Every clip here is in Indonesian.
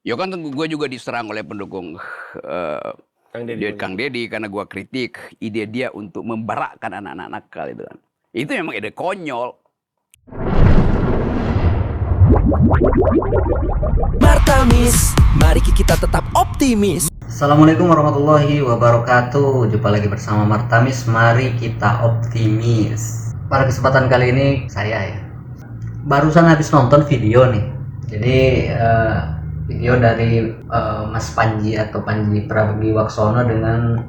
Ya kan gue juga diserang oleh pendukung Kang Deddy karena gue kritik ide dia untuk membarakkan anak-anak nakal itu kan. Itu memang ide konyol. Martamis, mari kita tetap optimis. Assalamualaikum warahmatullahi wabarakatuh. Jumpa lagi bersama Martamis. Mari kita optimis. Pada kesempatan kali ini saya barusan habis nonton video nih. Jadi video dari Mas Panji atau Panji Pragiwaksono dengan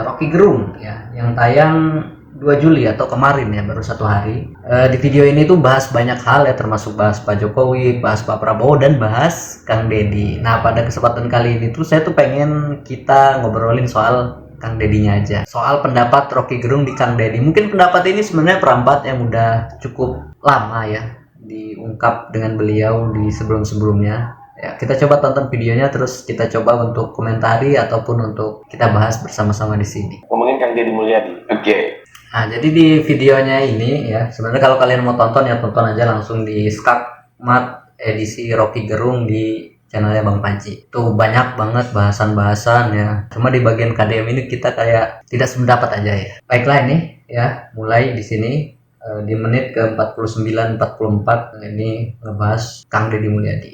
Rocky Gerung ya, yang tayang 2 Juli atau kemarin ya, baru 1 hari. Di video ini tuh bahas banyak hal ya, termasuk bahas Pak Jokowi, bahas Pak Prabowo, dan bahas Kang Deddy. Nah, pada kesempatan kali ini tuh saya tuh pengen kita ngobrolin soal Kang Deddy-nya aja. Soal pendapat Rocky Gerung di Kang Deddy. Mungkin pendapat ini sebenarnya perampat yang udah cukup lama ya diungkap dengan beliau di sebelum-sebelumnya. Ya, kita coba tonton videonya, terus kita coba untuk komentari ataupun untuk kita bahas bersama-sama di sini. Ngomongin Kang Deddy Mulyadi. Oke. Nah, jadi di videonya ini ya, sebenarnya kalau kalian mau tonton ya tonton aja langsung di Skakmat edisi Rocky Gerung di channelnya Bang Panji. Tuh banyak banget bahasan-bahasan ya. Cuma di bagian KDM ini kita kayak tidak sependapat aja ya. Baiklah ini ya, mulai di sini di menit ke 49-44 ini ngebahas Kang Deddy Mulyadi.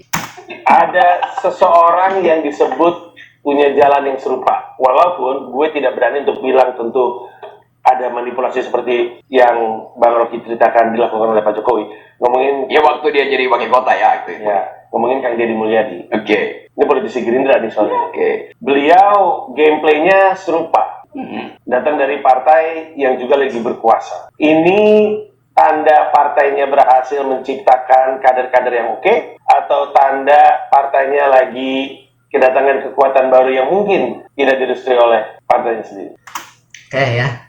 Ada seseorang yang disebut punya jalan yang serupa. Walaupun gue tidak berani untuk bilang tentu ada manipulasi seperti yang Bang Rocky ceritakan dilakukan oleh Pak Jokowi. Ngomongin Ya waktu dia jadi wakil kota ya itu. ya, ngomongin Kang Deddy Mulyadi. Oke. Ini politisi Gerindra nih soalnya. Oke. Beliau gameplaynya serupa. Datang dari partai yang juga lagi berkuasa. Ini tanda partainya berhasil menciptakan kader-kader yang oke, atau tanda partainya lagi kedatangan kekuatan baru yang mungkin tidak direstui oleh partainya sendiri. Oke ya,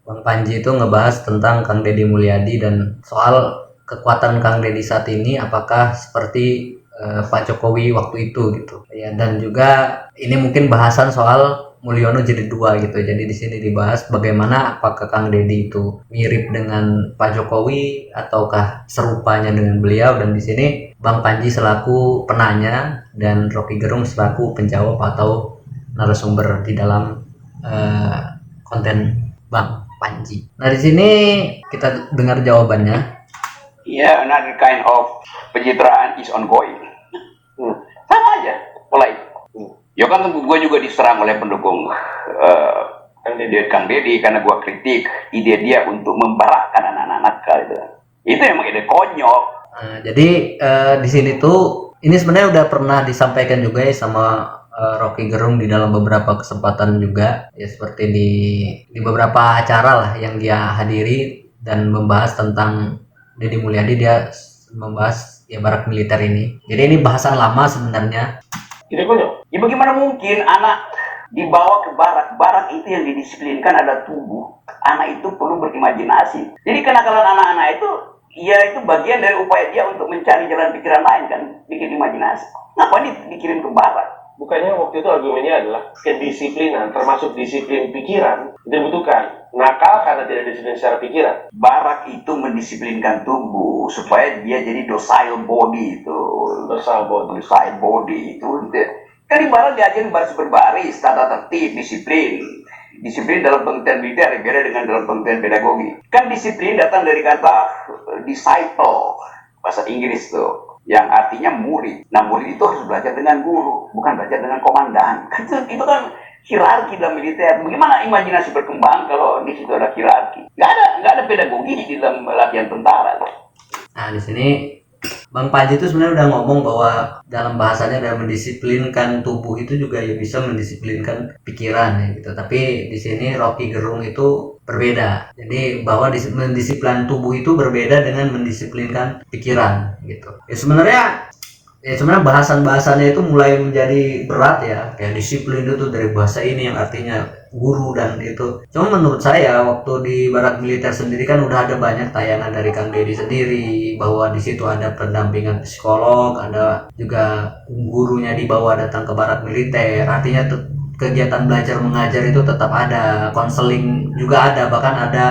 Bang Panji itu ngebahas tentang Kang Deddy Mulyadi dan soal kekuatan Kang Deddy saat ini apakah seperti Pak Jokowi waktu itu gitu ya, dan juga ini mungkin bahasan soal Mulyono jadi 2 gitu. Jadi di sini dibahas bagaimana apakah Kang Deddy itu mirip dengan Pak Jokowi ataukah serupanya dengan beliau, dan di sini Bang Panji selaku penanya dan Rocky Gerung selaku penjawab atau narasumber di dalam konten Bang Panji. Nah, di sini kita dengar jawabannya. Ya, another kind of pencitraan is ongoing. Sama aja, mulai. Ya kan gue juga diserang oleh pendukung Kang Deddy karena gue kritik ide dia untuk membarakkan anak-anak nakal itu. Itu emang ide konyol. Nah, jadi di sini tuh ini sebenarnya udah pernah disampaikan juga ya sama Rocky Gerung di dalam beberapa kesempatan juga ya, seperti di beberapa acara lah yang dia hadiri dan membahas tentang Deddy Mulyadi. Dia membahas ya barak militer ini. Jadi ini bahasan lama sebenarnya. Ini konyol. Ya bagaimana mungkin anak dibawa ke barak? Barak itu yang didisiplinkan ada tubuh. Anak itu perlu berimajinasi. Jadi kenakalan anak-anak itu, ya itu bagian dari upaya dia untuk mencari jalan pikiran lain kan, bikin imajinasi. Ngapain dikirim ke barak? Bukannya waktu itu argumennya adalah kedisiplinan, termasuk disiplin pikiran, itu dibutuhkan. Nakal karena tidak disiplin secara pikiran. Barak itu mendisiplinkan tubuh supaya dia jadi docile body itu. Docile body itu. Kan di barak diajarin baris berbaris, tata tertib, disiplin. Disiplin dalam pengertian militer beda dengan dalam pengertian pedagogi. Kan disiplin datang dari kata disciple, bahasa Inggris tuh, yang artinya murid. Nah, murid itu harus belajar dengan guru, bukan belajar dengan komandan. Itu kan hierarki dalam militer. Bagaimana imajinasi berkembang kalau di situ ada hierarki? Nggak ada pedagogi di dalam latihan tentara. Nah, di sini Bang Panji itu sebenarnya udah ngomong bahwa dalam bahasanya ada mendisiplinkan tubuh itu juga ya bisa mendisiplinkan pikiran ya gitu. Tapi di sini Rocky Gerung itu berbeda. Jadi bahwa mendisiplinkan tubuh itu berbeda dengan mendisiplinkan pikiran gitu. Ya sebenarnya bahasan-bahasannya itu mulai menjadi berat ya. Kayak disiplin itu dari bahasa ini yang artinya guru dan itu. Cuma menurut saya waktu di barak militer sendiri kan udah ada banyak tayangan dari Kang Deddy sendiri bahwa di situ ada pendampingan psikolog, ada juga gurunya dibawa datang ke barak militer. Artinya tuh kegiatan belajar mengajar itu tetap ada, konseling juga ada, bahkan ada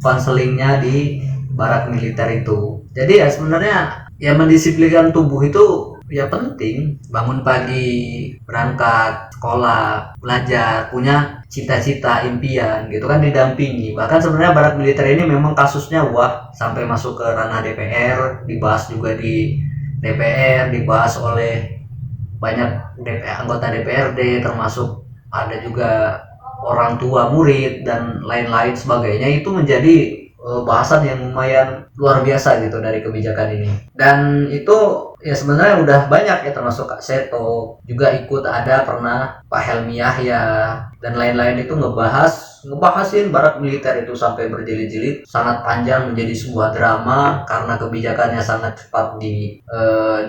konselingnya di barak militer itu. Jadi ya sebenarnya ya mendisiplinkan tubuh itu ya penting. Bangun pagi, berangkat sekolah, belajar, punya cita-cita, impian gitu kan didampingi. Bahkan sebenarnya barak militer ini memang kasusnya wah sampai masuk ke ranah DPR, dibahas juga di DPR, dibahas oleh banyak anggota DPRD, termasuk ada juga orang tua murid dan lain-lain sebagainya. Itu menjadi bahasan yang lumayan luar biasa gitu dari kebijakan ini. Dan itu ya sebenarnya udah banyak ya, termasuk Kak Seto juga ikut, ada pernah Pak Helmi Yahya dan lain-lain itu ngebahasin barak militer itu sampai berjilid-jilid, sangat panjang, menjadi sebuah drama karena kebijakannya sangat cepat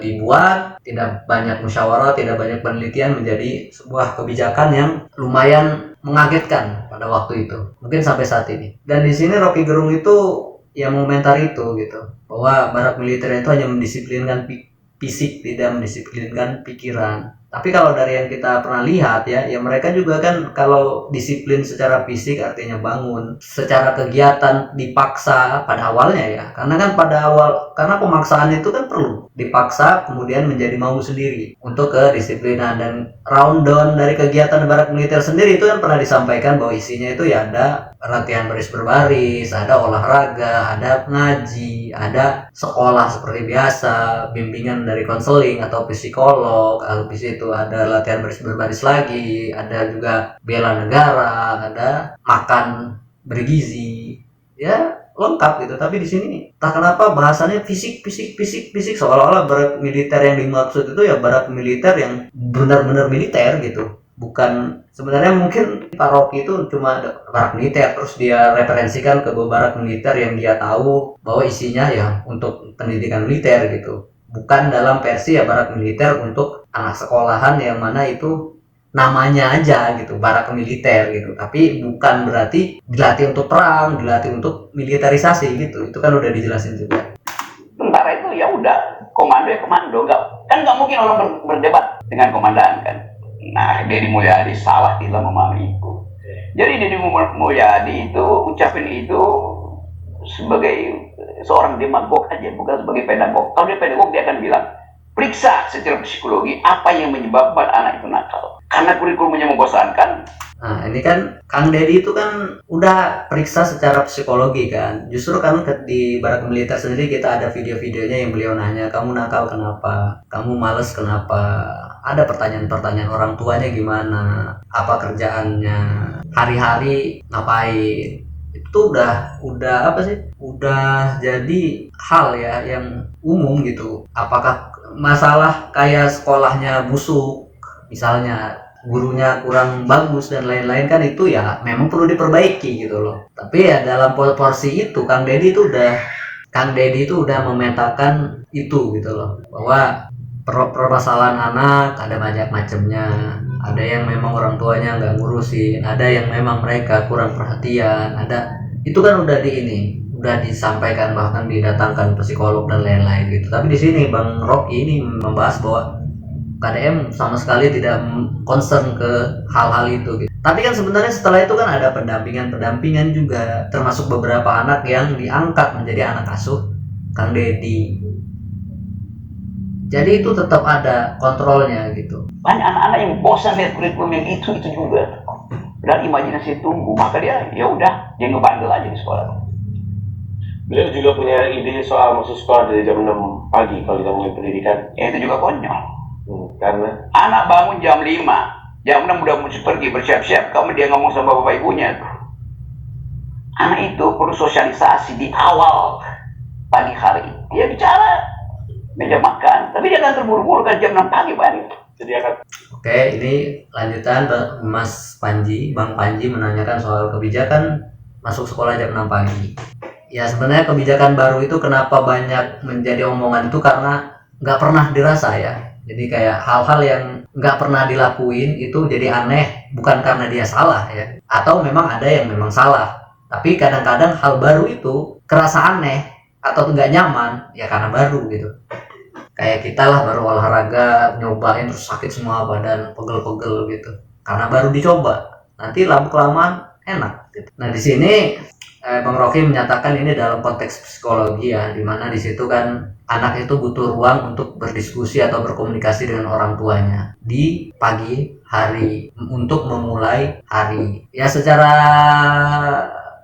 dibuat, tidak banyak musyawarah, tidak banyak penelitian, menjadi sebuah kebijakan yang lumayan mengagetkan pada waktu itu, mungkin sampai saat ini. Dan di sini Rocky Gerung itu ya mengomentar itu gitu, bahwa barak militer itu hanya mendisiplinkan fisik, tidak mendisiplinkan pikiran. Tapi kalau dari yang kita pernah lihat ya mereka juga kan kalau disiplin secara fisik artinya bangun, secara kegiatan dipaksa pada awalnya ya, karena kan pada awal, karena pemaksaan itu kan perlu dipaksa kemudian menjadi mau sendiri untuk kedisiplinan. Dan rundown dari kegiatan barak militer sendiri itu kan pernah disampaikan bahwa isinya itu ya ada latihan baris berbaris, ada olahraga, ada ngaji, ada sekolah seperti biasa, bimbingan dari konseling atau psikolog, habis itu ada latihan baris berbaris lagi, ada juga bela negara, ada makan bergizi, ya lengkap gitu. Tapi di sini tak kenapa bahasannya fisik, seolah-olah barak militer yang dimaksud itu ya barak militer yang benar-benar militer gitu. Bukan, sebenarnya mungkin Pak Rocky itu cuma barak militer, terus dia referensikan ke barak militer yang dia tahu bahwa isinya ya untuk pendidikan militer gitu, bukan dalam versi ya barak militer untuk anak sekolahan yang mana itu namanya aja gitu barak militer gitu, tapi bukan berarti dilatih untuk perang, dilatih untuk militerisasi gitu. Itu kan udah dijelasin juga. Tentara itu ya udah komando ya komando, nggak mungkin orang berdebat dengan komandan kan. Nah, Deddy Mulyadi salah tidak memahami itu. Jadi Deddy Mulyadi itu ucapin itu sebagai seorang demagog aja, bukan sebagai pedagog. Kalau dia pedagog dia akan bilang, periksa secara psikologi apa yang menyebabkan anak itu nakal. Karena kurikulumnya membosankan. Nah ini kan Kang Deddy itu kan udah periksa secara psikologi kan. Justru kan di barak militer sendiri kita ada video-videonya yang beliau nanya, kamu nakal kenapa? Kamu males kenapa? Ada pertanyaan-pertanyaan orang tuanya gimana? Apa kerjaannya? Hari-hari ngapain? Itu udah apa sih? Udah jadi hal ya yang umum gitu. Apakah masalah kayak sekolahnya busuk misalnya, gurunya kurang bagus dan lain-lain, kan itu ya memang perlu diperbaiki gitu loh. Tapi ya dalam porsi itu Kang Deddy itu udah memetakan itu gitu loh, bahwa permasalahan anak ada banyak macamnya. Ada yang memang orang tuanya nggak ngurusin, ada yang memang mereka kurang perhatian, ada itu kan udah udah disampaikan, bahkan didatangkan psikolog dan lain-lain gitu. Tapi di sini Bang Rocky ini membahas bahwa KDM sama sekali tidak concern ke hal-hal itu gitu. Tapi kan sebenarnya setelah itu kan ada pendampingan juga, termasuk beberapa anak yang diangkat menjadi anak asuh Kang Deddy. Jadi itu tetap ada kontrolnya gitu. Banyak anak-anak yang bosan lihat kurikulum yang itu juga. Dan imajinasi tumbuh, maka dia ya udah dia ngebandel aja di sekolah. Beliau juga punya ide soal masuk sekolah dari jam 6 pagi kalau kita ngomongin pendidikan. Ya itu juga konyol. Karena anak bangun jam 5, jam 6 udah mesti pergi bersiap-siap, kamu dia ngomong sama bapak ibunya tuh. Anak itu perlu sosialisasi di awal pagi hari. Dia bicara meja makan, tapi dia akan terburu-buru kan jam 6 pagi banget. Jadi akan. Oke, ini lanjutan Mas Panji, Bang Panji menanyakan soal kebijakan masuk sekolah jam 6 pagi. Ya sebenarnya kebijakan baru itu kenapa banyak menjadi omongan itu karena nggak pernah dirasa ya. Jadi kayak hal-hal yang nggak pernah dilakuin itu jadi aneh, bukan karena dia salah ya, atau memang ada yang memang salah. Tapi kadang-kadang hal baru itu kerasa aneh atau nggak nyaman ya karena baru gitu. Kayak kita lah baru olahraga, nyobain terus sakit semua badan, pegel-pegel gitu. Karena baru dicoba, nanti lama-kelamaan enak gitu. Nah di sini Bang Rocky menyatakan ini dalam konteks psikologi ya, dimana di situ kan anak itu butuh ruang untuk berdiskusi atau berkomunikasi dengan orang tuanya di pagi hari untuk memulai hari. Ya secara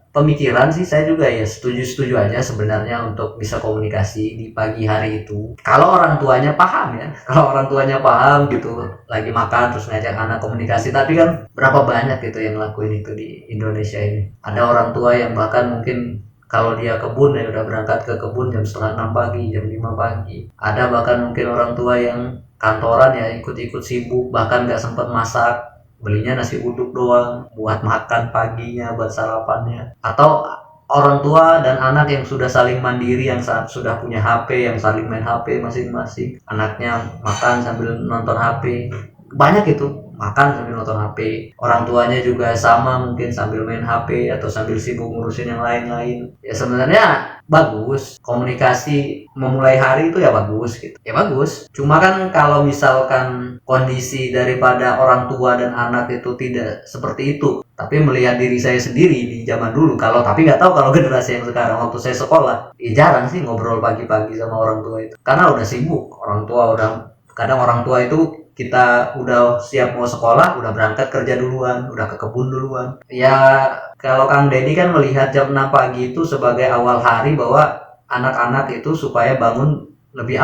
pemikiran sih saya juga ya setuju aja sebenarnya untuk bisa komunikasi di pagi hari itu. Kalau orang tuanya paham ya, kalau orang tuanya paham gitu, lagi makan terus ngajak anak komunikasi. Tapi kan berapa banyak gitu yang ngelakuin itu di Indonesia ini. Ada orang tua yang bahkan mungkin kalau dia kebun ya udah berangkat ke kebun jam setengah 6 pagi, jam 5 pagi. Ada bahkan mungkin orang tua yang kantoran ya ikut-ikut sibuk, bahkan nggak sempat masak, belinya nasi uduk doang buat makan paginya, buat sarapannya. Atau orang tua dan anak yang sudah saling mandiri, yang sudah punya HP, yang saling main HP masing-masing. Anaknya makan sambil nonton HP, banyak itu, makan sambil nonton HP. Orang tuanya juga sama, mungkin sambil main HP atau sambil sibuk ngurusin yang lain-lain. Ya sebenarnya bagus, komunikasi memulai hari itu ya bagus gitu. Ya bagus. Cuma kan kalau misalkan kondisi daripada orang tua dan anak itu tidak seperti itu, tapi melihat diri saya sendiri di zaman dulu, tapi nggak tahu kalau generasi yang sekarang, waktu saya sekolah, jarang sih ngobrol pagi-pagi sama orang tua itu, karena udah sibuk. Kadang orang tua itu kita udah siap mau sekolah, udah berangkat kerja duluan, udah ke kebun duluan. Ya kalau Kang Deddy kan melihat jam 6 pagi itu sebagai awal hari, bahwa anak-anak itu supaya bangun lebih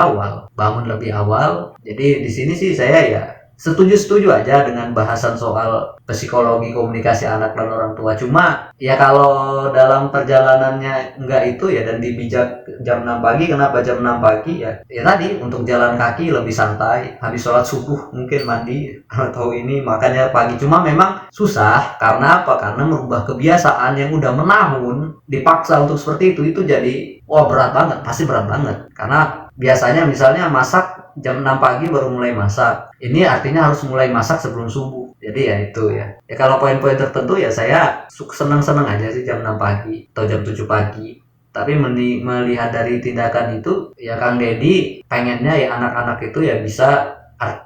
awal. Jadi di sini sih saya ya setuju aja dengan bahasan soal psikologi komunikasi anak dan orang tua. Cuma ya kalau dalam perjalanannya enggak itu ya, dan dibijak jam 6 pagi, kenapa jam 6 pagi ya tadi untuk jalan kaki lebih santai, habis sholat subuh mungkin mandi atau ini makanya pagi. Cuma memang susah, karena apa? Karena merubah kebiasaan yang udah menahun, dipaksa untuk seperti itu jadi berat banget, pasti berat banget. Karena biasanya misalnya masak jam 6 pagi baru mulai masak. Ini artinya harus mulai masak sebelum subuh. Jadi ya itu ya. Ya kalau poin-poin tertentu ya saya senang-senang aja sih jam 6 pagi atau jam 7 pagi. Tapi melihat dari tindakan itu ya Kang Deddy pengennya ya anak-anak itu ya bisa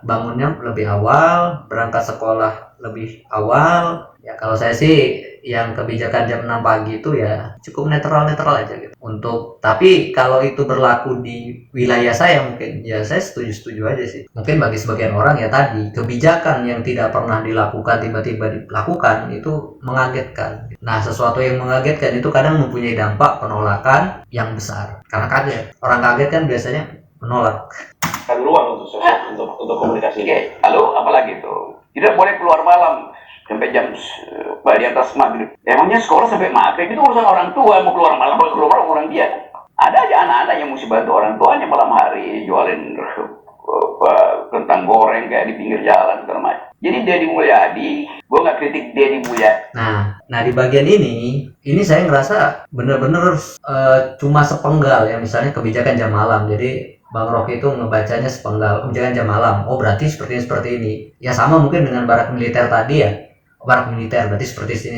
bangunnya lebih awal, berangkat sekolah lebih awal. Ya kalau saya sih yang kebijakan jam 6 pagi itu ya cukup netral aja gitu. Tapi kalau itu berlaku di wilayah saya, mungkin ya saya setuju aja sih. Mungkin bagi sebagian orang ya tadi, kebijakan yang tidak pernah dilakukan tiba-tiba dilakukan itu mengagetkan. Nah, sesuatu yang mengagetkan itu kadang mempunyai dampak penolakan yang besar. Karena kaget. Orang kaget kan biasanya menolak. Kan ruang untuk komunikasi. Oke, lalu apalagi tuh? Tidak boleh keluar malam sampai jam di atas maghrib. Emangnya sekolah sampai maghrib itu urusan orang tua, mau keluar malam orang dia. Ada aja anak-anak yang mesti bantu orang tuanya malam hari jualin kentang goreng kayak di pinggir jalan segala macam. Jadi Deddy Mulyadi, gue nggak kritik Deddy Mulyadi. Nah di bagian ini saya ngerasa bener-bener cuma sepenggal ya, misalnya kebijakan jam malam. Jadi Bang Rocky itu ngebacanya sepenggal, kebijakan jam malam. Oh berarti seperti ini. Ya sama mungkin dengan barak militer tadi ya. Barak militer berarti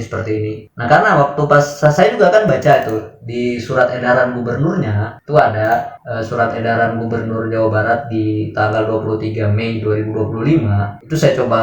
seperti ini. Nah karena waktu pas saya juga kan baca itu di surat edaran gubernurnya, itu ada surat edaran gubernur Jawa Barat di tanggal 23 Mei 2025. Itu saya coba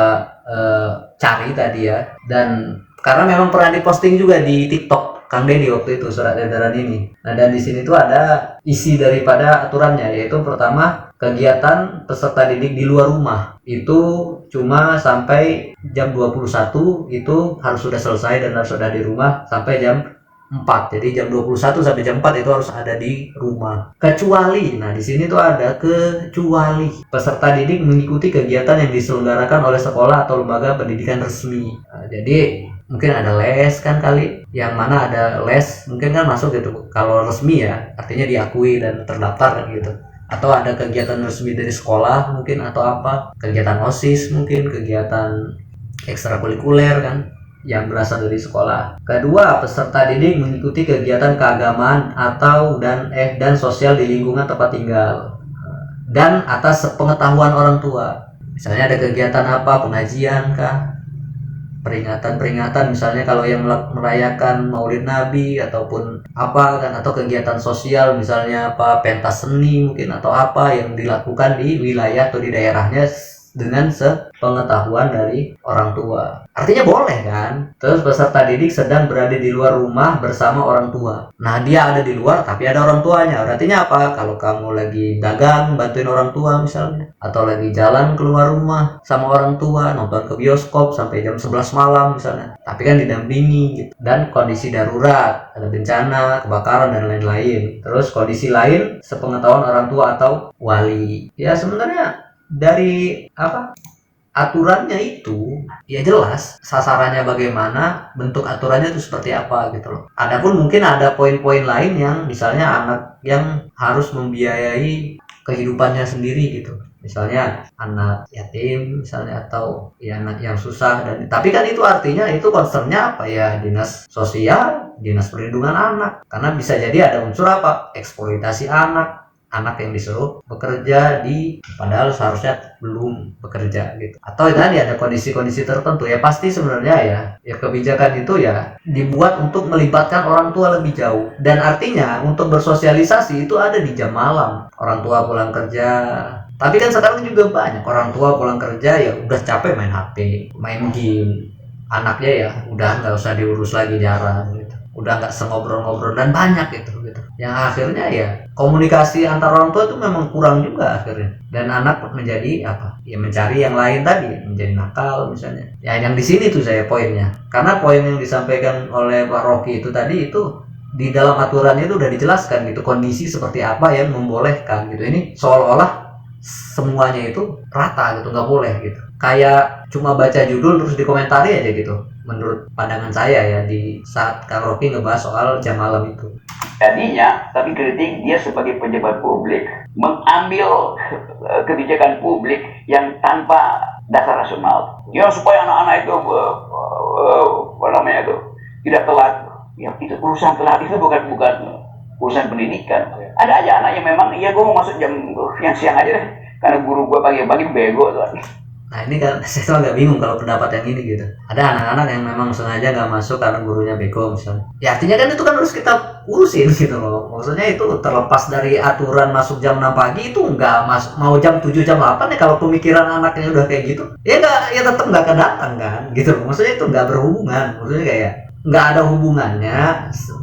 cari tadi ya, dan karena memang pernah diposting juga di TikTok Kang Deddy waktu itu surat edaran ini. Nah dan di sini tuh ada isi daripada aturannya, yaitu pertama, kegiatan peserta didik di luar rumah itu cuma sampai jam 21, itu harus sudah selesai dan harus ada di rumah sampai jam 4. Jadi jam 21 sampai jam 4 itu harus ada di rumah. Kecuali, nah di sini tuh ada kecuali peserta didik mengikuti kegiatan yang diselenggarakan oleh sekolah atau lembaga pendidikan resmi. Nah, jadi mungkin ada les kan kali, yang mana ada les mungkin kan masuk gitu kalau resmi ya, artinya diakui dan terdaftar kan gitu. Atau ada kegiatan resmi dari sekolah mungkin, atau apa, kegiatan OSIS mungkin, kegiatan ekstrakurikuler kan yang berasal dari sekolah. Kedua, peserta didik mengikuti kegiatan keagamaan atau dan sosial di lingkungan tempat tinggal dan atas sepengetahuan orang tua. Misalnya ada kegiatan apa, pengajian kah, peringatan misalnya kalau yang merayakan Maulid Nabi ataupun apa kan, atau kegiatan sosial misalnya apa, pentas seni mungkin atau apa yang dilakukan di wilayah atau di daerahnya dengan sepengetahuan dari orang tua. Artinya boleh kan? Terus peserta didik sedang berada di luar rumah bersama orang tua. Nah, dia ada di luar tapi ada orang tuanya. Artinya apa? Kalau kamu lagi dagang bantuin orang tua misalnya, atau lagi jalan keluar rumah sama orang tua, nonton ke bioskop sampai jam 11 malam misalnya, tapi kan didampingi gitu. Dan kondisi darurat, ada bencana, kebakaran dan lain-lain. Terus kondisi lain sepengetahuan orang tua atau wali. Ya sebenarnya dari aturannya itu ya jelas sasarannya bagaimana, bentuk aturannya itu seperti apa gitu loh. Adapun mungkin ada poin-poin lain yang misalnya anak yang harus membiayai kehidupannya sendiri gitu, misalnya anak yatim misalnya, atau ya anak yang susah, dan tapi kan itu artinya itu concernnya apa ya, dinas sosial, dinas perlindungan anak, karena bisa jadi ada unsur eksploitasi anak yang disuruh bekerja padahal seharusnya belum bekerja gitu. Atau tadi ada kondisi-kondisi tertentu, ya pasti sebenarnya ya kebijakan itu ya dibuat untuk melibatkan orang tua lebih jauh, dan artinya untuk bersosialisasi itu ada di jam malam, orang tua pulang kerja. Tapi kan sekarang juga banyak orang tua pulang kerja ya udah capek main HP, main game, anaknya ya udah nggak usah diurus lagi, jarang gitu, udah nggak sengobrol-ngobrol, dan banyak gitu yang akhirnya ya komunikasi antar orang tua itu memang kurang juga akhirnya, dan anak menjadi mencari yang lain tadi, menjadi nakal misalnya. Ya yang di sini tuh saya poinnya, karena poin yang disampaikan oleh Pak Rocky itu tadi itu di dalam aturannya itu udah dijelaskan gitu, kondisi seperti apa yang membolehkan gitu. Ini seolah-olah semuanya itu rata gitu, nggak boleh gitu, kayak cuma baca judul terus dikomentari aja gitu, menurut pandangan saya ya, di saat Kang Rocky ngebahas soal jam malam itu. Jadinya, tapi kritik dia sebagai pejabat publik mengambil kebijakan publik yang tanpa dasar rasional. Ya supaya anak-anak itu tidak telat. Ya itu urusan telat itu bukan urusan pendidikan. Ada aja anak yang memang gue mau masuk jam yang siang aja deh, karena guru gue pagi-pagi bego tuh. Nah ini kan saya tuh agak bingung kalau pendapat yang ini gitu. Ada anak-anak yang memang sengaja nggak masuk karena gurunya bego misalnya. Ya artinya kan itu kan harus kita urusin gitu loh. Maksudnya itu terlepas dari aturan masuk jam 6 pagi itu nggak mau jam 7 jam 8 ya, kalau pemikiran anaknya udah kayak gitu. Ya tetap nggak kedatang kan gitu loh. Maksudnya itu nggak berhubungan. Maksudnya kayak nggak ada hubungannya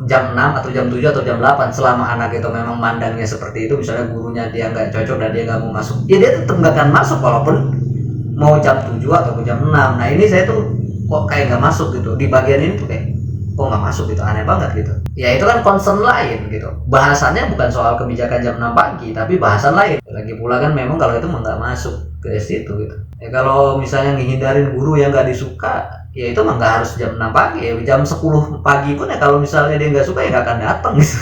jam 6 atau jam 7 atau jam 8 selama anak itu memang mandangnya seperti itu, misalnya gurunya dia nggak cocok dan dia nggak mau masuk, ya dia tetap nggak akan masuk walaupun mau jam 7 atau jam 6. Nah ini saya tuh kok kayak nggak masuk gitu, di bagian ini tuh kayak kok nggak masuk gitu, aneh banget gitu. Ya itu kan concern lain gitu, bahasannya bukan soal kebijakan jam 6 pagi tapi bahasan lain. Lagi pula kan memang kalau itu nggak masuk ke situ gitu. Ya kalau misalnya ngehindarin guru yang nggak disuka, ya itu mah nggak harus jam 6 pagi ya, jam 10 pagi pun ya kalau misalnya dia nggak suka ya nggak akan datang gitu.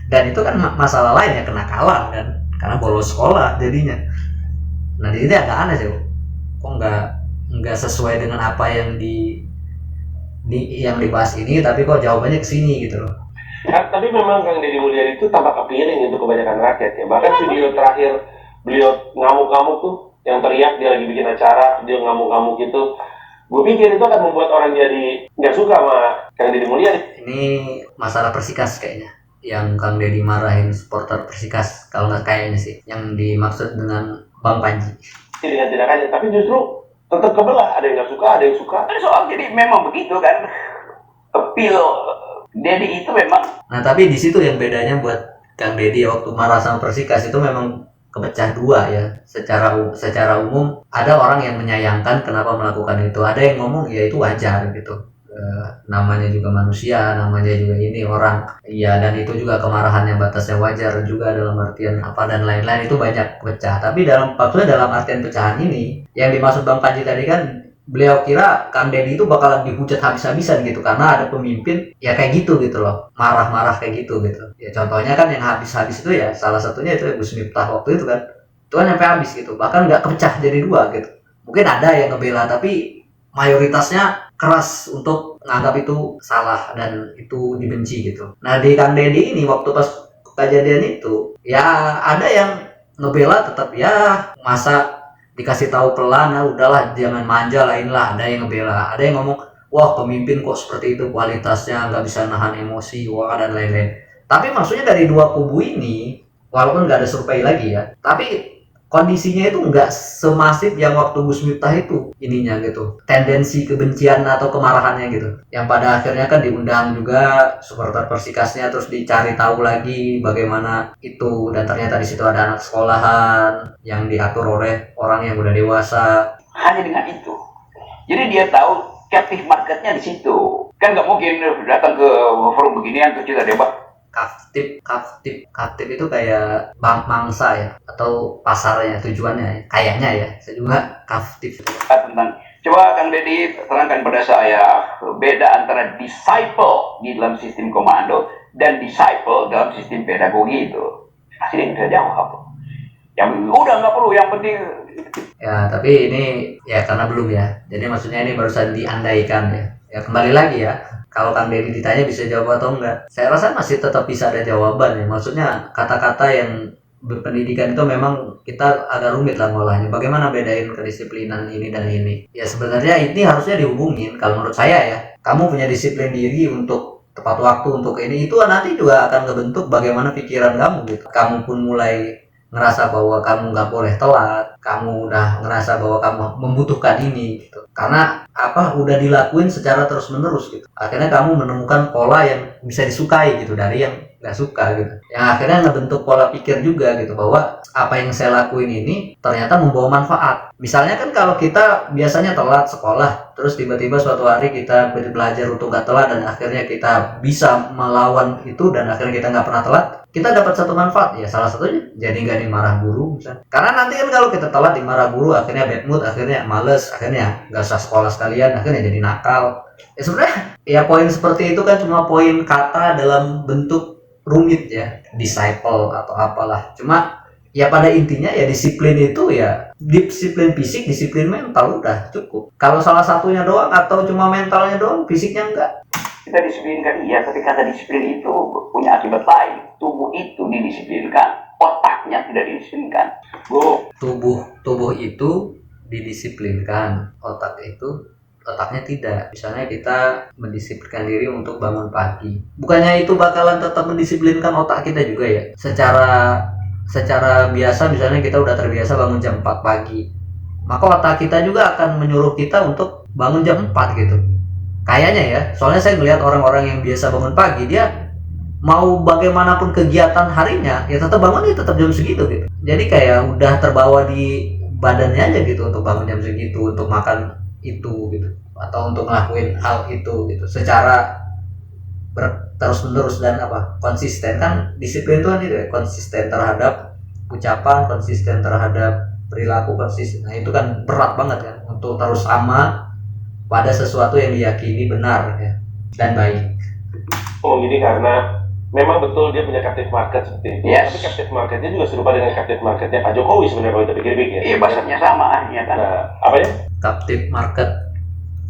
Dan itu kan masalah lain ya, kenakalan kan, karena bolos sekolah jadinya. Nah jadi agak aneh sih, kok nggak sesuai dengan apa yang yang dibahas ini, tapi kok jawabannya kesini gitu loh. Tapi memang Kang Deddy Mulyadi itu tampak appealing untuk kebanyakan rakyat ya. Bahkan video terakhir beliau ngamuk-ngamuk tuh, yang teriak dia lagi bikin acara, dia ngamuk-ngamuk gitu. Gue pikir itu akan membuat orang jadi nggak suka sama Kang Deddy Mulyadi. Ini masalah Persikas kayaknya, yang Kang Deddy marahin supporter Persikas, kalau nggak kayaknya sih, yang dimaksud dengan Bang Panji. Dengan tindakannya, tapi justru tetap kebelah, ada yang nggak suka, ada yang suka. Soal jadi memang begitu kan, appeal Deddy itu memang. Nah tapi di situ yang bedanya buat Kang Deddy waktu marah sama Persikas itu memang kepecah dua ya. Secara umum ada orang yang menyayangkan kenapa melakukan itu, ada yang ngomong ya itu wajar gitu. Namanya juga manusia, namanya juga ini orang, iya, dan itu juga kemarahan yang batasnya wajar juga dalam artian apa dan lain-lain, itu banyak pecah. Tapi maksudnya dalam artian pecahan ini yang dimaksud Bang Panji tadi kan, beliau kira Kang Deddy itu bakalan dihujat habis-habisan gitu karena ada pemimpin ya kayak gitu loh, marah-marah kayak gitu. Ya contohnya kan yang habis-habis itu ya salah satunya itu Gus Miftah waktu itu kan sampai habis gitu, bahkan nggak kepecah jadi dua gitu. Mungkin ada yang ngebela tapi mayoritasnya keras untuk menganggap itu salah dan itu dibenci gitu. Nah di Kang Deddy ini waktu pas kejadian itu ya ada yang ngebela tetap, ya masa dikasih tahu pelan, nah udahlah jangan manja lah, inilah. Ada yang ngebela, ada yang ngomong wah pemimpin kok seperti itu kualitasnya, nggak bisa nahan emosi, wah dan lain-lain. Tapi maksudnya dari dua kubu ini, walaupun nggak ada survei lagi ya, tapi kondisinya itu nggak semasif yang waktu Gus Miftah itu ininya gitu, tendensi kebencian atau kemarahannya gitu, yang pada akhirnya kan diundang juga supporter Persikasnya, terus dicari tahu lagi bagaimana itu, dan ternyata di situ ada anak sekolahan yang diatur oleh orang yang udah dewasa. Hanya dengan itu. Jadi dia tahu captive marketnya di situ. Kan nggak mungkin datang ke forum beginian terus kita debat. Kaptif itu kayak mangsa ya, atau pasarnya, tujuannya ya. Kayaknya ya, saya juga kaptif. Tentang, coba Kang Deddy terangkan pada saya beda antara disciple di dalam sistem komando dan disciple dalam sistem pedagogi itu. Asli bisa jawab. Yang udah nggak perlu, yang penting. Ya, tapi ini ya karena belum ya. Jadi maksudnya ini barusan diandaikan ya. Ya kembali lagi ya. Kalau Kang Deddy ditanya bisa jawab atau enggak, saya rasa masih tetap bisa ada jawaban ya. Maksudnya kata-kata yang berpendidikan itu memang kita agak rumit lah ngolahnya. Bagaimana bedain kedisiplinan ini dan ini? Ya sebenarnya ini harusnya dihubungin. Kalau menurut saya ya, kamu punya disiplin diri untuk tepat waktu untuk ini, itu nanti juga akan ngebentuk bagaimana pikiran kamu gitu. Kamu pun mulai ngerasa bahwa kamu nggak boleh telat, kamu udah ngerasa bahwa kamu membutuhkan ini gitu. Karena apa, udah dilakuin secara terus menerus gitu. Akhirnya kamu menemukan pola yang bisa disukai gitu dari yang nggak suka gitu. Yang akhirnya ngebentuk pola pikir juga gitu, bahwa apa yang saya lakuin ini ternyata membawa manfaat. Misalnya kan kalau kita biasanya telat sekolah, terus tiba-tiba suatu hari kita belajar untuk nggak telat dan akhirnya kita bisa melawan itu dan akhirnya kita nggak pernah telat, kita dapat satu manfaat ya, salah satunya jadi nggak dimarah guru misalnya. Karena nanti kan kalau kita telat dimarah guru, akhirnya bad mood, akhirnya males, akhirnya nggak usah sekolah sekalian, akhirnya jadi nakal. Ya sebenarnya ya poin seperti itu kan cuma poin kata dalam bentuk rumit ya, disciple atau apalah. Cuma ya pada intinya ya disiplin itu ya disiplin fisik, disiplin mental udah cukup. Kalau salah satunya doang atau cuma mentalnya doang, fisiknya enggak, Kita disiplinkan, iya, tapi kata disiplin itu punya akibat lain. Tubuh itu didisiplinkan, otaknya tidak didisiplinkan. tubuh itu didisiplinkan, otaknya tidak. Misalnya kita mendisiplinkan diri untuk bangun pagi, bukannya itu bakalan tetap mendisiplinkan otak kita juga ya. Secara biasa misalnya kita udah terbiasa bangun jam 4 pagi, maka otak kita juga akan menyuruh kita untuk bangun jam 4 gitu. Kayaknya ya, soalnya saya melihat orang-orang yang biasa bangun pagi, dia mau bagaimanapun kegiatan harinya ya tetap bangunnya tetap jam segitu gitu. Jadi kayak udah terbawa di badannya aja gitu untuk bangun jam segitu, untuk makan itu gitu, atau untuk ngelakuin hal itu gitu secara terus menerus dan konsisten. Kan disiplin itu kan gitu ya, konsisten terhadap ucapan, konsisten terhadap perilaku, konsisten. Nah itu kan berat banget kan untuk terus sama pada sesuatu yang diyakini benar ya, dan baik. Oh, jadi karena memang betul dia punya captive market seperti itu. Yes. Tapi captive marketnya juga serupa dengan captive marketnya Pak Jokowi sebenarnya kalau kita pikir-pikir. Iya, bahasanya sama, ya kan. Nah, apa ya? Captive market,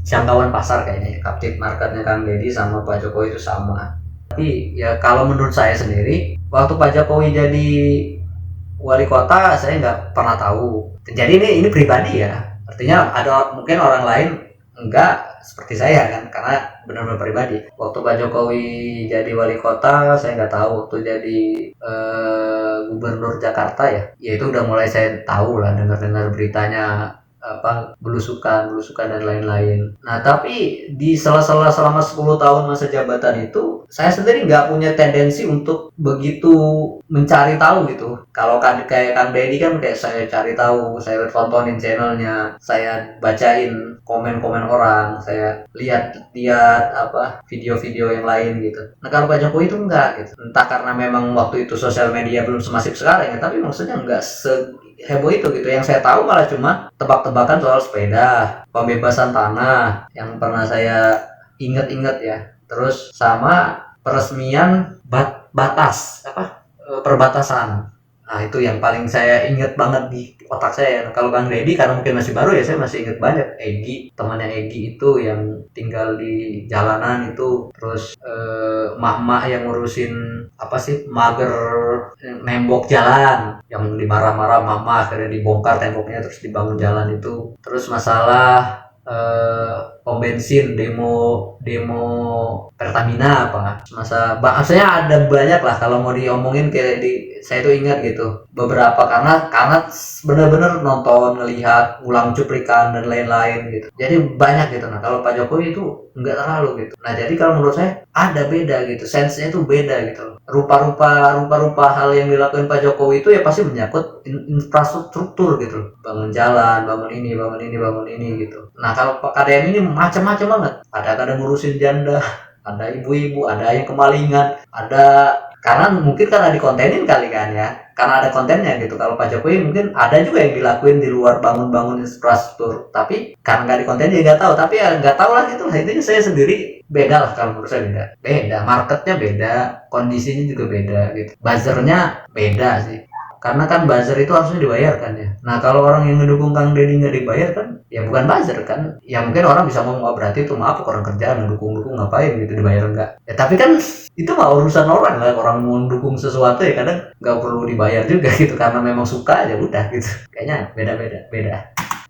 jangkauan pasar kayaknya ya. Captive marketnya Kang Deddy sama Pak Jokowi itu sama. Tapi ya kalau menurut saya sendiri, waktu Pak Jokowi jadi wali kota saya nggak pernah tahu. Jadi ini pribadi ya. Artinya ada mungkin orang lain enggak seperti saya kan, karena benar-benar pribadi. Waktu Pak Jokowi jadi wali kota saya nggak tahu. Waktu jadi gubernur Jakarta ya itu udah mulai saya tahu lah, dengar beritanya belusukan dan lain-lain. Nah tapi di sela-sela selama 10 tahun masa jabatan itu, saya sendiri nggak punya tendensi untuk begitu mencari tahu gitu. Kalau kayak Kang Deddy kan kayak saya cari tahu, saya tontonin channelnya, saya bacain komen-komen orang, saya lihat video-video yang lain gitu. Nah kalau Pak Jokowi itu enggak gitu. Entah karena memang waktu itu sosial media belum semasif sekarang ya, tapi maksudnya enggak heboh itu gitu. Yang saya tahu malah cuma tebak-tebakan soal sepeda, pembebasan tanah yang pernah saya inget ya, terus sama peresmian perbatasan. Nah itu yang paling saya inget banget di otak saya. Nah, kalau Kang Deddy karena mungkin masih baru ya, saya masih inget banyak. Temannya Egy itu yang tinggal di jalanan itu, terus mak-mak yang ngurusin mager nembok jalan, yang dimarah-marah mama akhirnya dibongkar temboknya terus dibangun jalan itu. Terus masalah pom bensin, demo Pertamina apa. Maksudnya ada banyak lah kalau mau diomongin kayak saya tuh ingat gitu beberapa karena benar-benar nonton, ngelihat, ulang cuplikan dan lain-lain gitu. Jadi banyak gitu. Nah kalau Pak Jokowi itu nggak terlalu gitu. Nah jadi kalau menurut saya ada beda gitu, sense-nya itu beda gitu. Rupa-rupa hal yang dilakukan Pak Jokowi itu ya pasti menyangkut infrastruktur gitu, bangun jalan, bangun ini gitu. Nah kalau Pak KDM ini macam-macam banget, ada ngurusin janda, ada ibu-ibu, ada yang kemalingan, ada karena mungkin karena dikontenin kali kan ya, karena ada kontennya gitu. Kalau Pak Jokowi mungkin ada juga yang dilakuin di luar bangun infrastruktur, tapi karena nggak dikontenin ya nggak tahu. Tapi ya nggak tahu lah gitu lah, intinya saya sendiri beda lah kalau menurut saya beda marketnya beda, kondisinya juga beda gitu, buzzernya beda sih. Karena kan buzzer itu harusnya dibayarkan ya. Nah kalau orang yang ngedukung Kang Deddy nggak dibayar kan, ya bukan buzzer kan. Ya mungkin orang bisa ngomong, oh, berarti itu maaf orang kerjaan ngedukung ngapain gitu, dibayar enggak. Ya tapi kan itu mah urusan orang lah, orang mau mendukung sesuatu ya kadang nggak perlu dibayar juga gitu, karena memang suka aja udah gitu. Kayaknya beda.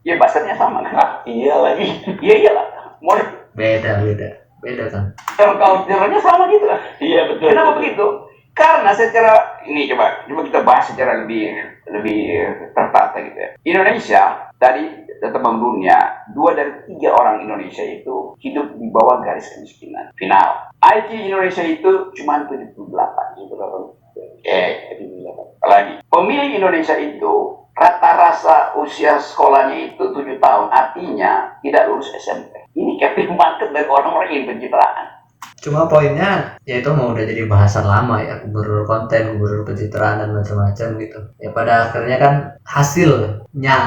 Ya bahasanya sama kan? Ah, iya lagi. Iya iyalah. Mau Beda kan. culture-nya sama gitu lah. Iya betul. Kenapa begitu? Karena secara ini coba kita bahas secara lebih tertata gitu ya. Indonesia tadi data Bank Dunia, 2 dari 3 orang Indonesia itu hidup di bawah garis kemiskinan. Final. IT Indonesia itu cuma 78 gitu loh. Lagi. Pemilih Indonesia itu rata-rata usia sekolahnya itu 7 tahun, artinya tidak lulus SMP. Ini capital market dari orang-orang yang pencitraan. Cuma poinnya ya itu mau udah jadi bahasan lama ya, gubernur konten, gubernur pencitraan dan macam-macam gitu. Ya pada akhirnya kan hasilnya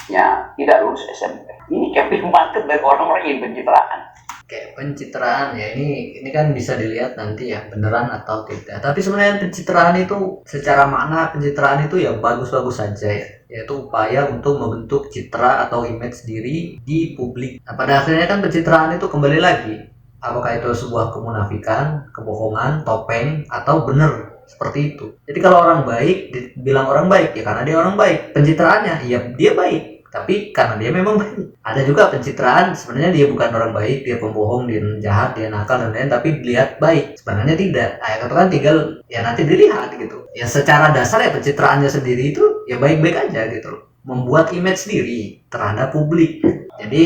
Ya, tidak lulus SMP. Ini capital market dari orang-orang yang pencitraan. kayak pencitraan ya, ini kan bisa dilihat nanti ya beneran atau tidak. Tapi sebenarnya pencitraan itu secara makna pencitraan itu ya bagus-bagus saja ya, yaitu upaya untuk membentuk citra atau image diri di publik. Nah, pada akhirnya kan pencitraan itu kembali lagi, apakah itu sebuah kemunafikan, kebohongan, topeng, atau benar seperti itu. Jadi kalau orang baik dibilang orang baik ya karena dia orang baik, pencitraannya ya dia baik tapi karena dia memang baik. Ada juga pencitraan sebenarnya dia bukan orang baik, dia pembohong, dia jahat, dia nakal dan lain, tapi dilihat baik, sebenarnya tidak. Nah, itu kan tinggal ya nanti dilihat gitu. Ya secara dasar ya pencitraannya sendiri itu ya baik-baik aja gitu loh, membuat image sendiri terhadap publik. Jadi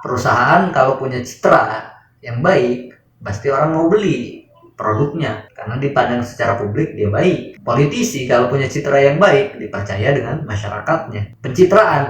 perusahaan kalau punya citra yang baik pasti orang mau beli produknya karena dipandang secara publik dia baik. Politisi kalau punya citra yang baik dipercaya dengan masyarakatnya. Pencitraan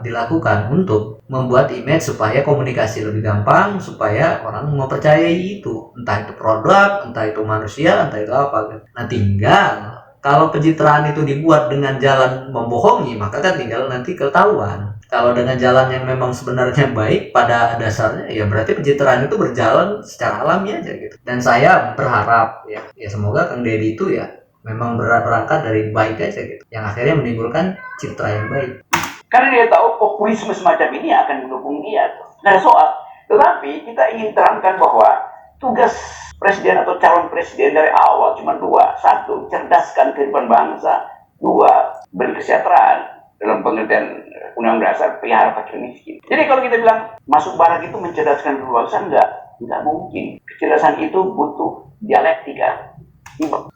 dilakukan untuk membuat image supaya komunikasi lebih gampang, supaya orang mempercayai itu, entah itu produk, entah itu manusia, entah itu apa. Nah tinggal kalau pencitraan itu dibuat dengan jalan membohongi, maka kan tinggal nanti ketahuan. Kalau dengan jalan yang memang sebenarnya baik pada dasarnya, ya berarti pencitraan itu berjalan secara alami aja gitu. Dan saya berharap ya semoga Kang Deddy itu ya memang berangkat dari baik aja gitu, yang akhirnya menimbulkan citra yang baik. Karena dia tahu populisme semacam ini akan mendukung dia. Nggak ada soal. Tetapi kita ingin terangkan bahwa tugas presiden atau calon presiden dari awal cuma 2. 1, cerdaskan kehidupan bangsa. 2, beri kesejahteraan. Dalam pengertian Undang-Undang Dasar, pelihara fakir miskin. Jadi kalau kita bilang masuk barat itu mencerdaskan kehidupan bangsa, enggak mungkin. Kecerdasan itu butuh dialektika.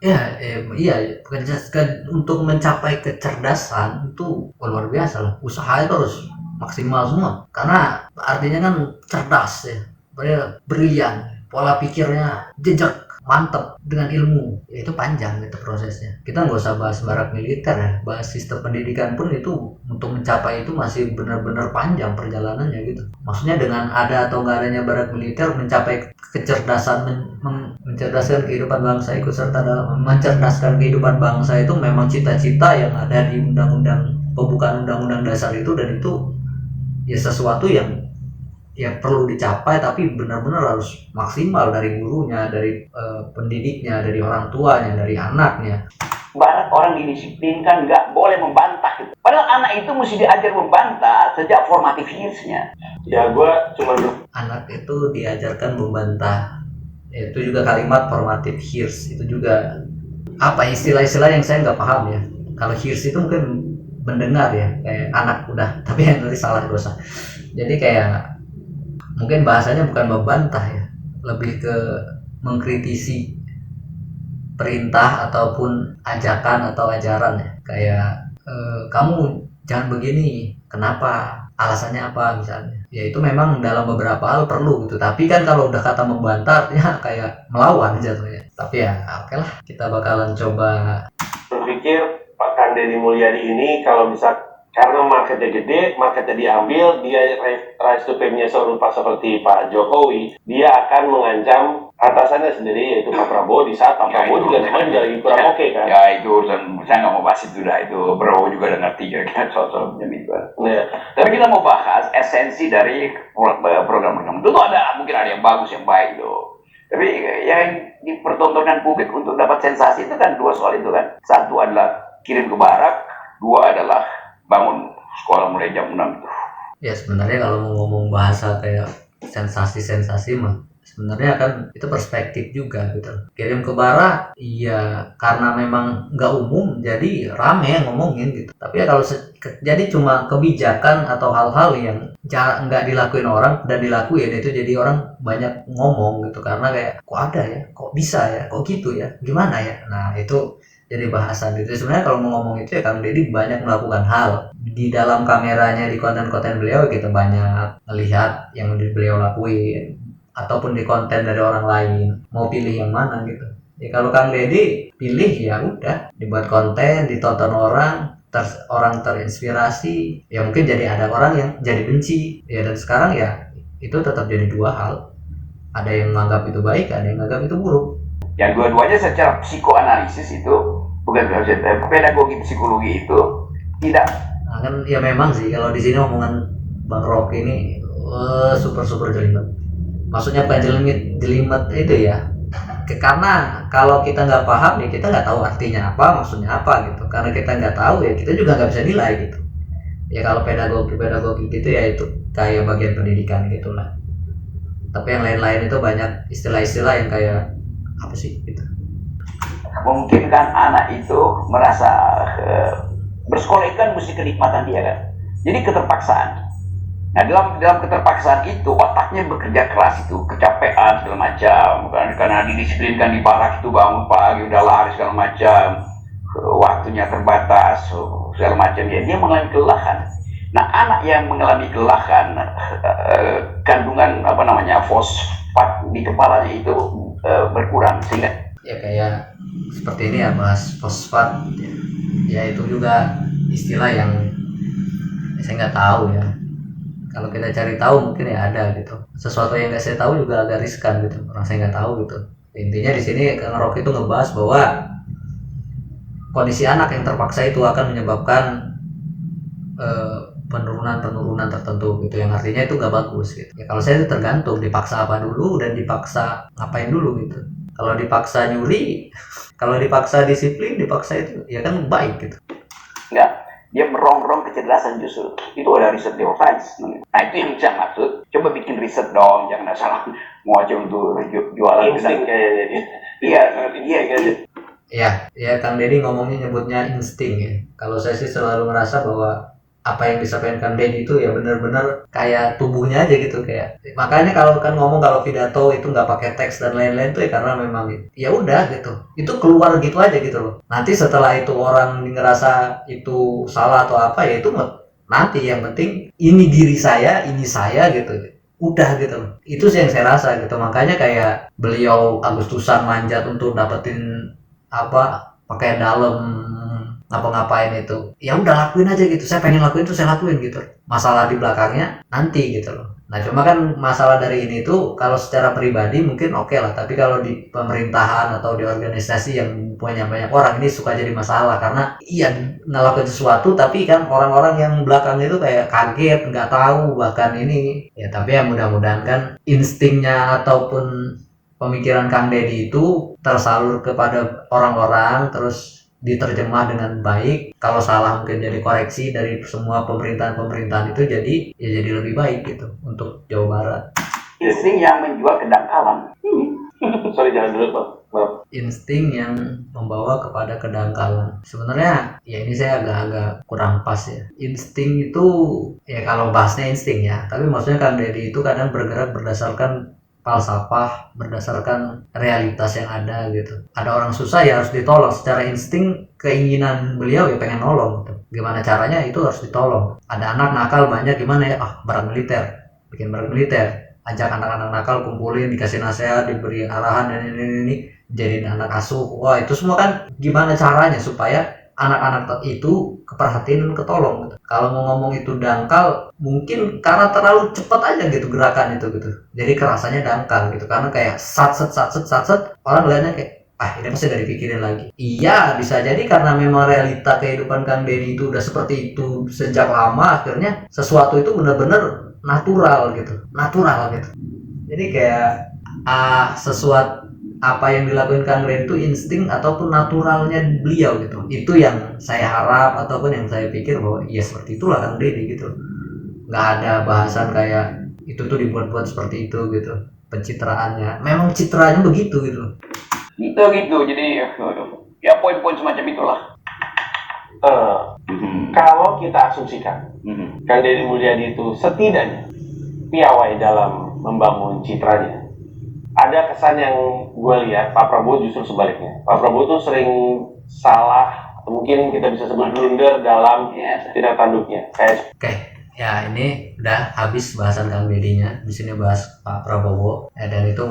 Iya, untuk mencapai kecerdasan itu luar biasa lah. Usaha itu harus maksimal semua. Karena artinya kan cerdas ya, brilian, pola pikirnya jejak, mantap dengan ilmu. Ya, itu panjang itu prosesnya. Kita nggak usah bahas barak militer ya, bahas sistem pendidikan pun itu untuk mencapai itu masih benar-benar panjang perjalanannya gitu. Maksudnya dengan ada atau nggak adanya barak militer, mencapai kecerdasan mencerdaskan kehidupan bangsa, ikut serta dalam mencerdaskan kehidupan bangsa itu memang cita-cita yang ada di pembukaan undang-undang dasar itu, dan itu ya sesuatu yang ya perlu dicapai, tapi benar-benar harus maksimal dari gurunya, dari pendidiknya, dari orang tuanya, dari anaknya. Barat orang didisiplinkan nggak boleh membantah. Padahal anak itu mesti diajar membantah sejak formative years-nya. Ya gue cuma anak itu diajarkan membantah. Itu juga kalimat formative years, itu juga apa istilah-istilah yang saya nggak paham ya. Kalau years itu mungkin mendengar ya, kayak anak udah, tapi yang nanti salah dosa. Jadi kayak mungkin bahasanya bukan membantah ya, lebih ke mengkritisi perintah ataupun ajakan atau ajaran ya, kayak kamu jangan begini, kenapa, alasannya apa misalnya. Ya itu memang dalam beberapa hal perlu gitu, tapi kan kalau udah kata membantah ya kayak melawan jatuhnya. Tapi ya oke lah, kita bakalan coba. Berpikir Pak Kang Deddy Mulyadi ini kalau bisa, karena marketnya gede, marketnya diambil, dia rise to fame-nya serupa seperti Pak Jokowi, dia akan mengancam atasannya sendiri, yaitu Pak Prabowo, di saat Pak Prabowo juga memang juga lagi kurang oke kan. Ya itu urusan, saya nggak mau bahas itu dah, itu Prabowo juga udah ngerti kira-kira soal macam itu. Nah, Tapi kita mau bahas esensi dari program-program itu. Mungkin ada yang bagus, yang baik tuh. Tapi yang dipertontonkan publik untuk dapat sensasi itu kan dua soal itu kan. Satu adalah kirim ke barak, dua adalah bangun sekolah mulai jam 6 itu. Ya sebenarnya kalau mau ngomong bahasa kayak sensasi-sensasi mah sebenarnya kan itu perspektif juga gitu. Kirim ke barat, iya karena memang nggak umum jadi rame yang ngomongin gitu. Tapi ya kalau jadi cuma kebijakan atau hal-hal yang nggak dilakuin orang dan dilakuin itu jadi orang banyak ngomong gitu, karena kayak kok ada ya, kok bisa ya, kok gitu ya, gimana ya. Nah itu jadi bahasan itu. Sebenarnya kalau mau ngomong itu ya Kang Deddy banyak melakukan hal di dalam kameranya, di konten-konten beliau kita banyak melihat yang beliau lakuin ataupun di konten dari orang lain, mau pilih yang mana gitu. Ya kalau Kang Deddy pilih ya udah dibuat konten, ditonton orang, orang terinspirasi, ya mungkin jadi ada orang yang jadi benci ya. Dan sekarang ya itu tetap jadi dua hal, ada yang menganggap itu baik, ada yang menganggap itu buruk. Yang dua-duanya secara psikoanalisis itu, bukan pedagogi psikologi itu tidak. Nah kan ya memang sih kalau di sini omongan Bang Rocky ini super jelimet. Maksudnya bukan jelimet itu ya, karena kalau kita nggak paham ya kita nggak tahu artinya apa, maksudnya apa gitu. Karena kita nggak tahu ya kita juga nggak bisa nilai gitu. Ya kalau pedagogi gitu ya itu kayak bagian pendidikan gitulah. Tapi yang lain-lain itu banyak istilah-istilah yang kayak apa sih gitu. Memungkinkan anak itu merasa bersekolah itu kan mesti kenikmatan dia kan. Jadi keterpaksaan. Nah dalam keterpaksaan itu otaknya bekerja keras, itu kecapean segala macam kan, karena didisiplinkan di barak itu bangun pagi udah lari segala macam, waktunya terbatas segala macam, dia mengalami kelelahan. Nah anak yang mengalami kelelahan, kandungan fosfat di kepalanya itu berkurang, sehingga Ya kayak seperti ini ya, bahas fosfat ya itu juga istilah yang saya nggak tahu ya. Kalau kita cari tahu mungkin ya ada gitu. Sesuatu yang nggak saya tahu juga agak riskan gitu. Orang saya nggak tahu gitu. Intinya di sini Kang Rocky itu ngebahas bahwa kondisi anak yang terpaksa itu akan menyebabkan penurunan tertentu gitu. Yang artinya itu nggak bagus gitu. Ya kalau saya itu tergantung dipaksa apa dulu dan dipaksa ngapain dulu gitu. Kalau dipaksa nyuri, kalau dipaksa disiplin, dipaksa itu ya kan baik gitu. enggak, dia merongrong kecerdasan justru. Itu ada riset neuroscience. Nah itu yang saya maksud. Coba bikin riset dong, jangan asal mau aja untuk jualan. insting kayaknya dia. Iya. Ya Kang Deddy ngomongnya nyebutnya insting ya. Kalau saya sih selalu merasa bahwa apa yang disampaikan Kang Deddy itu ya benar-benar kayak tubuhnya aja gitu, kayak. Makanya kalau kan ngomong kalau pidato itu nggak pakai teks dan lain-lain tuh ya karena memang ya udah gitu. Itu keluar gitu aja gitu loh. Nanti setelah itu orang ngerasa itu salah atau apa ya itu nanti, yang penting ini diri saya, ini saya gitu. Udah gitu loh. Itu sih yang saya rasa gitu. Makanya kayak beliau Agustusan manjat untuk dapetin apa pakai dalam ngapa-ngapain itu, ya udah lakuin aja gitu, saya pengen lakuin itu saya lakuin gitu, masalah di belakangnya nanti gitu loh. Nah cuma kan masalah dari ini tuh kalau secara pribadi mungkin oke lah, tapi kalau di pemerintahan atau di organisasi yang punya banyak orang ini suka jadi masalah, karena iya ngelakuin sesuatu tapi kan orang-orang yang belakangnya itu kayak kaget, nggak tahu bahkan ini ya. Tapi ya mudah-mudahan kan instingnya ataupun pemikiran Kang Deddy itu tersalur kepada orang-orang, terus diterjemah dengan baik. Kalau salah mungkin jadi koreksi dari semua pemerintahan itu, jadi ya jadi lebih baik gitu untuk Jawa Barat. insting yang menjual kedangkalan. Sorry, jangan dulu, Bang. Maaf. Insting yang membawa kepada kedangkalan. Sebenarnya ya ini saya agak-agak kurang pas ya. Insting itu ya kalau bahasnya insting ya, tapi maksudnya Kang Deddy itu kadang bergerak berdasarkan falsafah, berdasarkan realitas yang ada gitu. Ada orang susah ya harus ditolong. Secara insting keinginan beliau ya pengen nolong gitu. Gimana caranya itu harus ditolong. Ada anak nakal banyak, gimana ya? Barat militer, bikin barat militer, ajak anak-anak nakal kumpulin, dikasih nasihat, diberi arahan dan ini jadiin anak asuh. Wah itu semua kan gimana caranya supaya anak-anak itu keperhatian dan ketolong gitu. Kalau mau ngomong itu dangkal mungkin karena terlalu cepat aja gitu gerakan itu gitu, jadi kerasanya dangkal gitu karena kayak sat set orang lihatnya kayak ini pasti dari pikirin lagi. Iya bisa jadi karena memang realita kehidupan Kang Deddy itu udah seperti itu sejak lama, akhirnya sesuatu itu benar-benar natural gitu, jadi kayak sesuatu apa yang dilakukan Kang Deddy itu insting ataupun naturalnya beliau gitu. Itu yang saya harap ataupun yang saya pikir bahwa ya seperti itulah Kang Deddy gitu. Nggak ada bahasan kayak itu tuh dibuat-buat seperti itu gitu. Pencitraannya memang citranya begitu gitu. Gitu. Jadi ya poin-poin semacam itulah. Kalau kita asumsikan Kang Deddy Mulyadi itu setidaknya piawai dalam membangun citranya, ada kesan yang gue lihat Pak Prabowo justru sebaliknya. Pak Prabowo tuh sering salah, mungkin kita bisa sebut blunder dalam tindak tanduknya. Oke, ya ini udah habis bahasan Kang Deddy-nya. Di sini bahas Pak Prabowo. Dan itu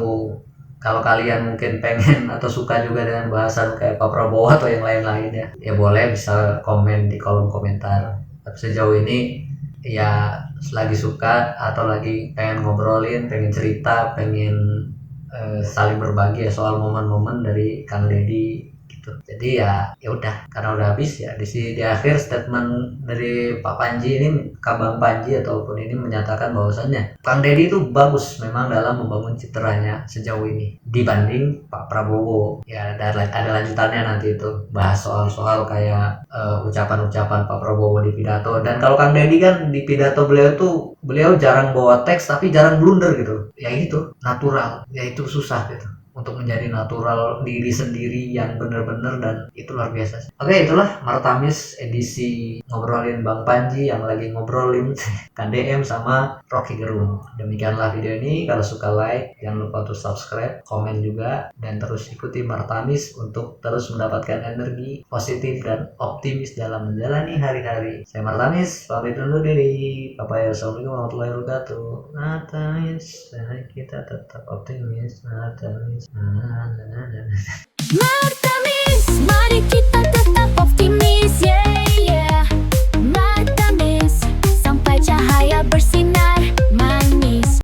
kalau kalian mungkin pengen atau suka juga dengan bahasan kayak Pak Prabowo atau yang lain-lainnya, ya boleh bisa komen di kolom komentar. Tapi sejauh ini ya lagi suka atau lagi pengen ngobrolin, pengen cerita, pengen saling berbagi ya soal momen-momen dari Kang Deddy gitu. Jadi ya udah karena udah habis ya di akhir statement dari Pak Panji ini, Kabang Panji ataupun ini menyatakan bahwasannya Kang Deddy itu bagus memang dalam membangun citranya sejauh ini dibanding Pak Prabowo. Ya ada lanjutannya nanti itu bahas soal kayak ucapan-ucapan Pak Prabowo di pidato. Dan kalau Kang Deddy kan di pidato beliau jarang bawa teks tapi jarang blunder gitu. Ya itu natural, ya itu susah gitu untuk menjadi natural diri sendiri yang benar-benar, dan itu luar biasa sih. Oke, itulah Martamis edisi ngobrolin Bang Panji yang lagi ngobrolin KDM sama Rocky Gerung. Demikianlah video ini. Kalau suka like, jangan lupa untuk subscribe, komen juga, dan terus ikuti Martamis untuk terus mendapatkan energi positif dan optimis dalam menjalani hari-hari. Saya Martamis, pamit undur diri. Bye-bye. Assalamualaikum warahmatullahi wabarakatuh. Martamis, kita tetap optimis. Martamis. Martamis